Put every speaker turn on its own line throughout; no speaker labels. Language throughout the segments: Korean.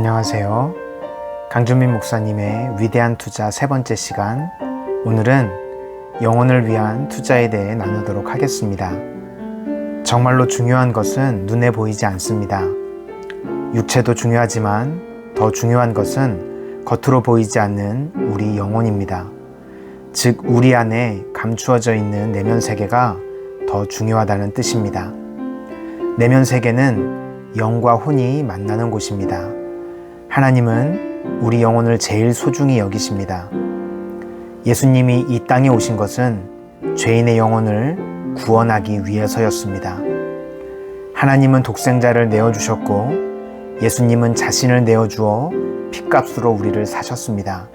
안녕하세요. 강준민 목사님의 위대한 투자 세 번째 시간, 오늘은 영혼을 위한 투자에 대해 나누도록 하겠습니다. 정말로 중요한 것은 눈에 보이지 않습니다. 육체도 중요하지만 더 중요한 것은 겉으로 보이지 않는 우리 영혼입니다. 즉 우리 안에 감추어져 있는 내면 세계가 더 중요하다는 뜻입니다. 내면 세계는 영과 혼이 만나는 곳입니다. 하나님은 우리 영혼을 제일 소중히 여기십니다. 예수님이 이 땅에 오신 것은 죄인의 영혼을 구원하기 위해서였습니다. 하나님은 독생자를 내어주셨고 예수님은 자신을 내어주어 핏값으로 우리를 사셨습니다.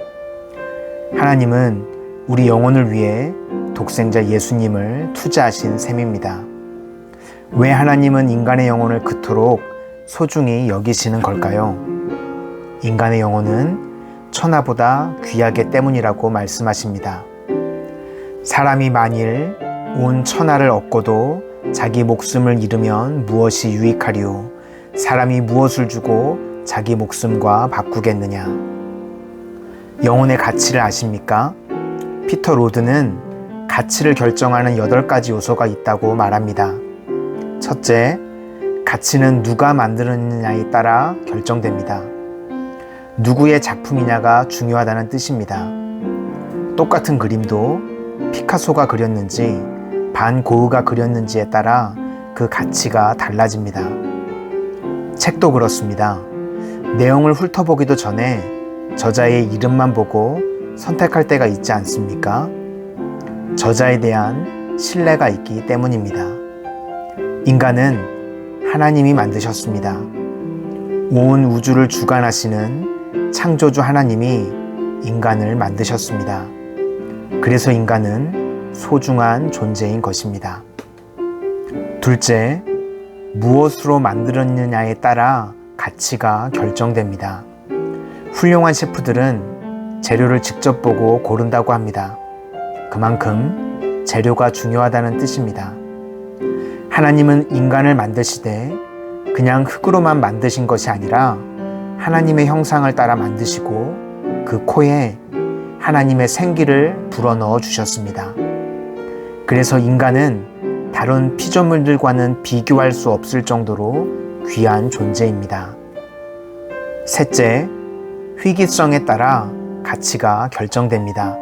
하나님은 우리 영혼을 위해 독생자 예수님을 투자하신 셈입니다. 왜 하나님은 인간의 영혼을 그토록 소중히 여기시는 걸까요? 인간의 영혼은 천하보다 귀하기 때문이라고 말씀하십니다. 사람이 만일 온 천하를 얻고도 자기 목숨을 잃으면 무엇이 유익하리요? 사람이 무엇을 주고 자기 목숨과 바꾸겠느냐? 영혼의 가치를 아십니까? 피터 로드는 가치를 결정하는 8가지 요소가 있다고 말합니다. 첫째, 가치는 누가 만들었느냐에 따라 결정됩니다. 누구의 작품이냐가 중요하다는 뜻입니다. 똑같은 그림도 피카소가 그렸는지 반 고흐가 그렸는지에 따라 그 가치가 달라집니다. 책도 그렇습니다. 내용을 훑어보기도 전에 저자의 이름만 보고 선택할 때가 있지 않습니까? 저자에 대한 신뢰가 있기 때문입니다. 인간은 하나님이 만드셨습니다. 온 우주를 주관하시는 창조주 하나님이 인간을 만드셨습니다. 그래서 인간은 소중한 존재인 것입니다. 둘째, 무엇으로 만들었느냐에 따라 가치가 결정됩니다. 훌륭한 셰프들은 재료를 직접 보고 고른다고 합니다. 그만큼 재료가 중요하다는 뜻입니다. 하나님은 인간을 만드시되 그냥 흙으로만 만드신 것이 아니라 하나님의 형상을 따라 만드시고 그 코에 하나님의 생기를 불어넣어 주셨습니다. 그래서 인간은 다른 피조물들과는 비교할 수 없을 정도로 귀한 존재입니다. 셋째, 희귀성에 따라 가치가 결정됩니다.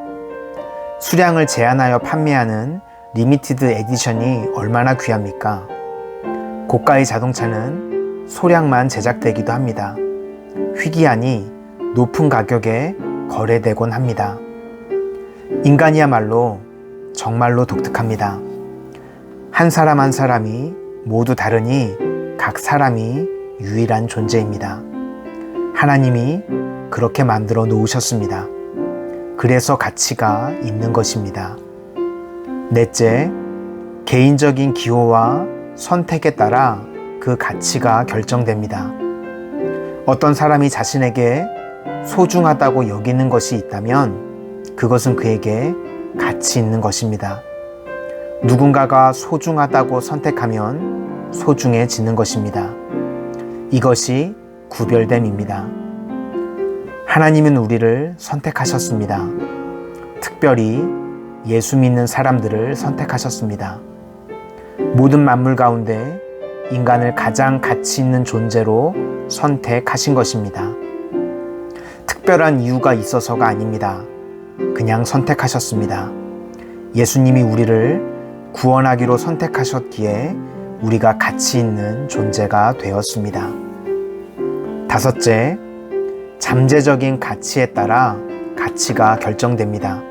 수량을 제한하여 판매하는 리미티드 에디션이 얼마나 귀합니까? 고가의 자동차는 소량만 제작되기도 합니다. 희귀하니 높은 가격에 거래되곤 합니다. 인간이야말로 정말로 독특합니다. 한 사람 한 사람이 모두 다르니 각 사람이 유일한 존재입니다. 하나님이 그렇게 만들어 놓으셨습니다. 그래서 가치가 있는 것입니다. 넷째, 개인적인 기호와 선택에 따라 그 가치가 결정됩니다. 어떤 사람이 자신에게 소중하다고 여기는 것이 있다면 그것은 그에게 가치 있는 것입니다. 누군가가 소중하다고 선택하면 소중해지는 것입니다. 이것이 구별됨입니다. 하나님은 우리를 선택하셨습니다. 특별히 예수 믿는 사람들을 선택하셨습니다. 모든 만물 가운데 인간을 가장 가치 있는 존재로 선택하신 것입니다. 특별한 이유가 있어서가 아닙니다. 그냥 선택하셨습니다. 예수님이 우리를 구원하기로 선택하셨기에 우리가 가치 있는 존재가 되었습니다. 다섯째, 잠재적인 가치에 따라 가치가 결정됩니다.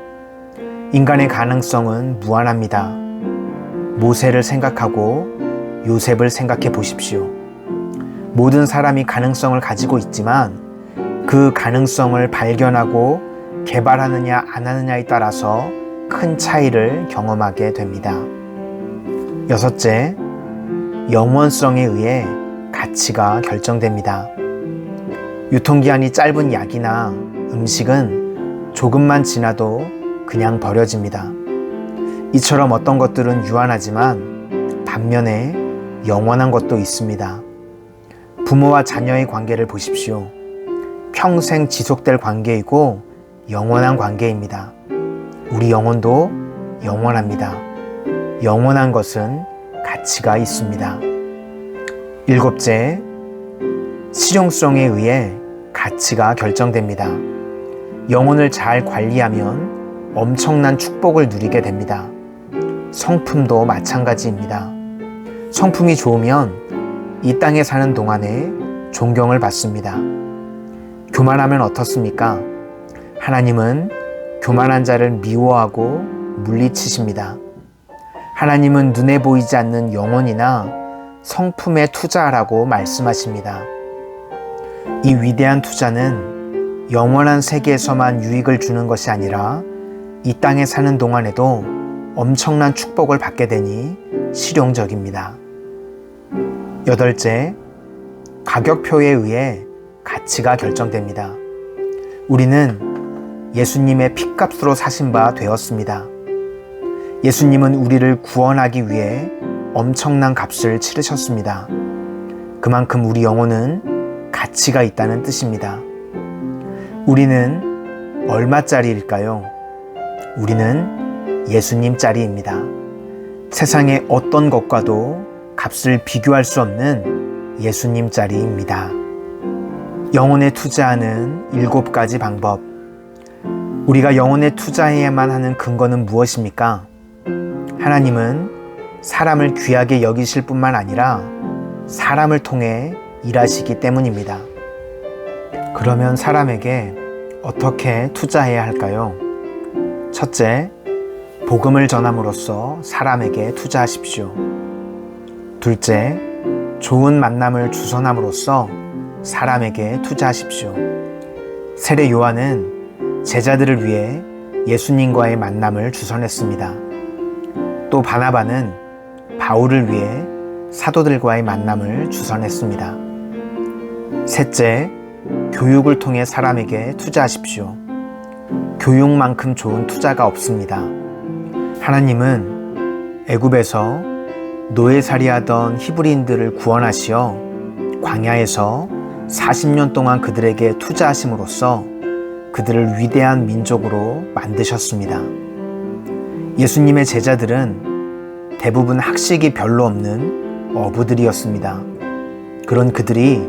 인간의 가능성은 무한합니다. 모세를 생각하고 요셉을 생각해 보십시오. 모든 사람이 가능성을 가지고 있지만 그 가능성을 발견하고 개발하느냐 안 하느냐에 따라서 큰 차이를 경험하게 됩니다. 여섯째, 영원성에 의해 가치가 결정됩니다. 유통기한이 짧은 약이나 음식은 조금만 지나도 그냥 버려집니다. 이처럼 어떤 것들은 유한하지만 반면에 영원한 것도 있습니다. 부모와 자녀의 관계를 보십시오. 평생 지속될 관계이고 영원한 관계입니다. 우리 영혼도 영원합니다. 영원한 것은 가치가 있습니다. 일곱째, 실용성에 의해 가치가 결정됩니다. 영혼을 잘 관리하면 엄청난 축복을 누리게 됩니다. 성품도 마찬가지입니다. 성품이 좋으면 이 땅에 사는 동안에 존경을 받습니다. 교만하면 어떻습니까? 하나님은 교만한 자를 미워하고 물리치십니다. 하나님은 눈에 보이지 않는 영혼이나 성품에 투자하라고 말씀하십니다. 이 위대한 투자는 영원한 세계에서만 유익을 주는 것이 아니라 이 땅에 사는 동안에도 엄청난 축복을 받게 되니 실용적입니다. 여덟째, 가격표에 의해 가치가 결정됩니다. 우리는 예수님의 핏값으로 사신 바 되었습니다. 예수님은 우리를 구원하기 위해 엄청난 값을 치르셨습니다. 그만큼 우리 영혼은 가치가 있다는 뜻입니다. 우리는 얼마짜리일까요? 우리는 예수님짜리입니다. 세상의 어떤 것과도 값을 비교할 수 없는 예수님짜리입니다. 영혼에 투자하는 7가지 방법. 우리가 영혼에 투자해야만 하는 근거는 무엇입니까? 하나님은 사람을 귀하게 여기실 뿐만 아니라 사람을 통해 일하시기 때문입니다. 그러면 사람에게 어떻게 투자해야 할까요? 첫째, 복음을 전함으로써 사람에게 투자하십시오. 둘째, 좋은 만남을 주선함으로써 사람에게 투자하십시오. 세례 요한은 제자들을 위해 예수님과의 만남을 주선했습니다. 또 바나바는 바울을 위해 사도들과의 만남을 주선했습니다. 셋째, 교육을 통해 사람에게 투자하십시오. 교육만큼 좋은 투자가 없습니다. 하나님은 애굽에서 노예살이하던 히브리인들을 구원하시어 광야에서 40년 동안 그들에게 투자하심으로써 그들을 위대한 민족으로 만드셨습니다. 예수님의 제자들은 대부분 학식이 별로 없는 어부들이었습니다. 그런 그들이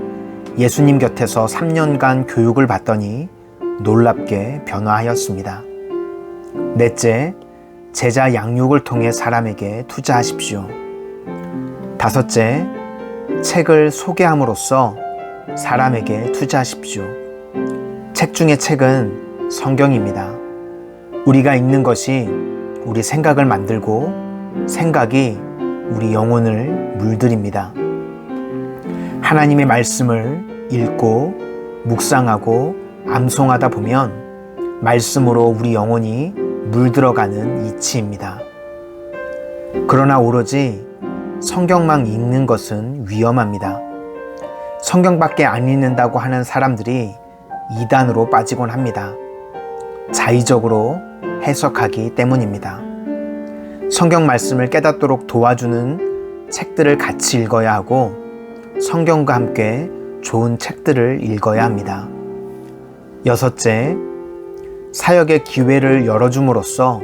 예수님 곁에서 3년간 교육을 받더니 놀랍게 변화하였습니다. 넷째, 제자 양육을 통해 사람에게 투자하십시오. 다섯째, 책을 소개함으로써 사람에게 투자하십시오. 책 중에 책은 성경입니다. 우리가 읽는 것이 우리 생각을 만들고 생각이 우리 영혼을 물들입니다. 하나님의 말씀을 읽고 묵상하고 암송하다 보면 말씀으로 우리 영혼이 물들어가는 이치입니다. 그러나 오로지 성경만 읽는 것은 위험합니다. 성경밖에 안 읽는다고 하는 사람들이 이단으로 빠지곤 합니다. 자의적으로 해석하기 때문입니다. 성경 말씀을 깨닫도록 도와주는 책들을 같이 읽어야 하고 성경과 함께 좋은 책들을 읽어야 합니다. 여섯째, 사역의 기회를 열어줌으로써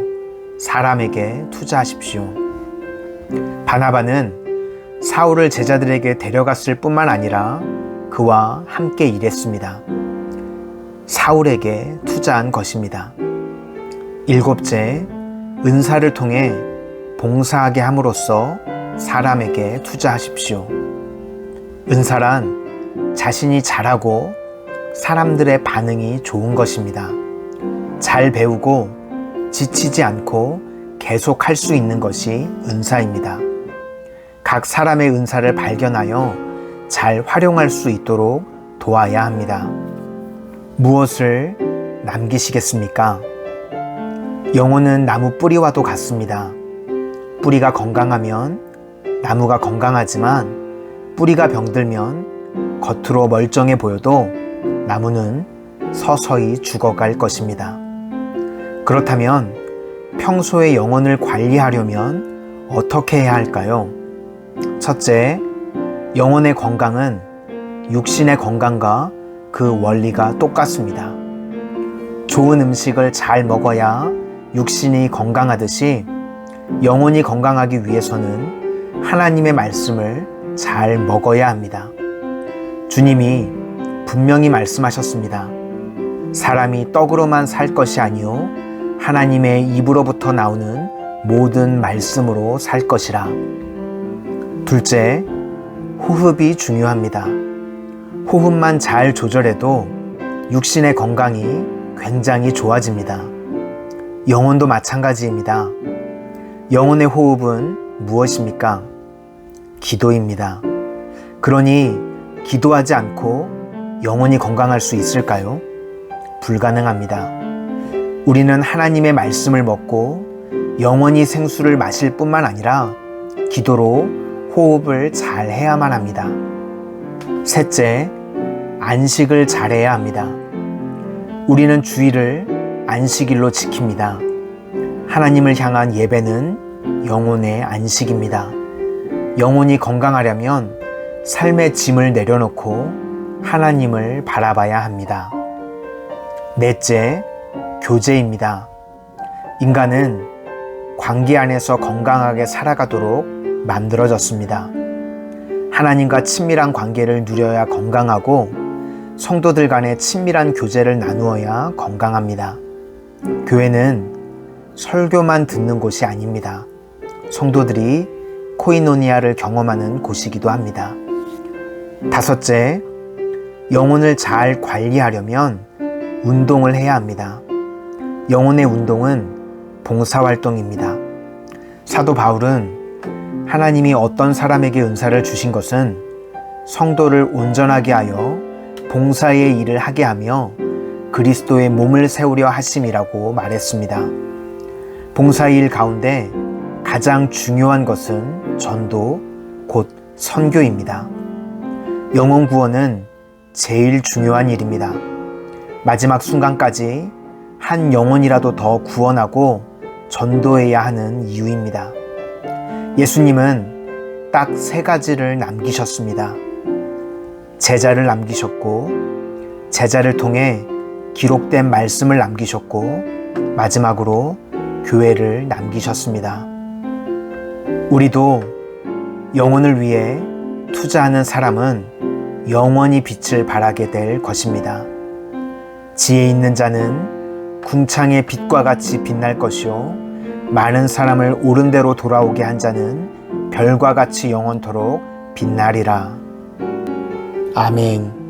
사람에게 투자하십시오. 바나바는 사울을 제자들에게 데려갔을 뿐만 아니라 그와 함께 일했습니다. 사울에게 투자한 것입니다. 일곱째, 은사를 통해 봉사하게 함으로써 사람에게 투자하십시오. 은사란 자신이 잘하고 사람들의 반응이 좋은 것입니다. 잘 배우고 지치지 않고 계속 할 수 있는 것이 은사입니다. 각 사람의 은사를 발견하여 잘 활용할 수 있도록 도와야 합니다. 무엇을 남기시겠습니까? 영혼은 나무 뿌리와도 같습니다. 뿌리가 건강하면 나무가 건강하지만 뿌리가 병들면 겉으로 멀쩡해 보여도 나무는 서서히 죽어갈 것입니다. 그렇다면 평소에 영혼을 관리하려면 어떻게 해야 할까요? 첫째, 영혼의 건강은 육신의 건강과 그 원리가 똑같습니다. 좋은 음식을 잘 먹어야 육신이 건강하듯이 영혼이 건강하기 위해서는 하나님의 말씀을 잘 먹어야 합니다. 주님이 분명히 말씀하셨습니다. 사람이 떡으로만 살 것이 아니요 하나님의 입으로부터 나오는 모든 말씀으로 살 것이라. 둘째, 호흡이 중요합니다. 호흡만 잘 조절해도 육신의 건강이 굉장히 좋아집니다. 영혼도 마찬가지입니다. 영혼의 호흡은 무엇입니까? 기도입니다. 그러니 기도하지 않고 영혼이 건강할 수 있을까요? 불가능합니다. 우리는 하나님의 말씀을 먹고 영원히 생수를 마실 뿐만 아니라 기도로 호흡을 잘 해야만 합니다. 셋째, 안식을 잘해야 합니다. 우리는 주일을 안식일로 지킵니다. 하나님을 향한 예배는 영혼의 안식입니다. 영혼이 건강하려면 삶의 짐을 내려놓고 하나님을 바라봐야 합니다. 넷째, 교제입니다. 인간은 관계 안에서 건강하게 살아가도록 만들어졌습니다. 하나님과 친밀한 관계를 누려야 건강하고 성도들 간의 친밀한 교제를 나누어야 건강합니다. 교회는 설교만 듣는 곳이 아닙니다. 성도들이 코이노니아를 경험하는 곳이기도 합니다. 다섯째, 영혼을 잘 관리하려면 운동을 해야 합니다. 영혼의 운동은 봉사활동입니다. 사도 바울은 하나님이 어떤 사람에게 은사를 주신 것은 성도를 온전하게 하여 봉사의 일을 하게 하며 그리스도의 몸을 세우려 하심이라고 말했습니다. 봉사의 일 가운데 가장 중요한 것은 전도, 곧 선교입니다. 영혼 구원은 제일 중요한 일입니다. 마지막 순간까지 한 영혼이라도 더 구원하고 전도해야 하는 이유입니다. 예수님은 딱 3가지를 남기셨습니다. 제자를 남기셨고, 제자를 통해 기록된 말씀을 남기셨고, 마지막으로 교회를 남기셨습니다. 우리도 영혼을 위해 투자하는 사람은 영원히 빛을 발하게 될 것입니다. 지혜 있는 자는 궁창의 빛과 같이 빛날 것이요 많은 사람을 옳은 대로 돌아오게 한 자는 별과 같이 영원토록 빛나리라. 아멘.